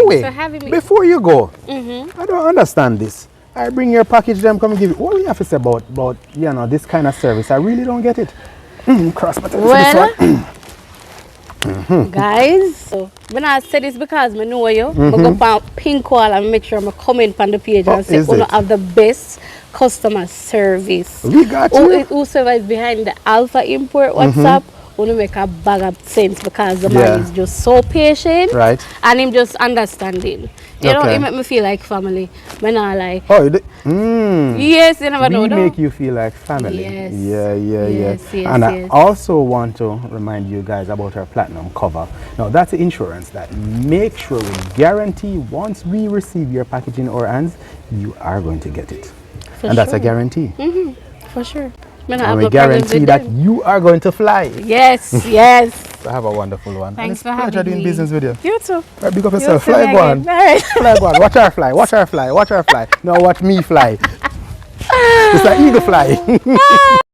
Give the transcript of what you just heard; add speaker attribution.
Speaker 1: way,
Speaker 2: for having me.
Speaker 1: before you go, I don't understand this. I bring your package, them come and give you. What do you have to say about you know, this kind of service? I really don't get it. Cross button for this one.
Speaker 2: Guys, so when I say this because I know you, I go on pink wall and make sure I comment on the page and say you have the best customer service.
Speaker 1: We got you.
Speaker 2: Whoever is behind the Alpha Import WhatsApp, want to make a bag of sense because the man is just so patient,
Speaker 1: right?
Speaker 2: And him just understanding. You know, it make me feel like family. When I like, yes, you never know.
Speaker 1: We make you feel like family.
Speaker 2: Yes.
Speaker 1: Yes. And I also want to remind you guys about our platinum cover. Now that's the insurance that makes sure we guarantee once we receive your package in our hands, you are going to get it. And that's a guarantee.
Speaker 2: For sure.
Speaker 1: And we guarantee that you are going to fly.
Speaker 2: Yes.
Speaker 1: So have a wonderful one.
Speaker 2: Thanks for
Speaker 1: having me. Doing business with you.
Speaker 2: You too.
Speaker 1: Right, big up yourself. Fly one. Fly one. Watch her fly. Watch her fly. Watch her fly. Now watch me fly. It's like eagle fly.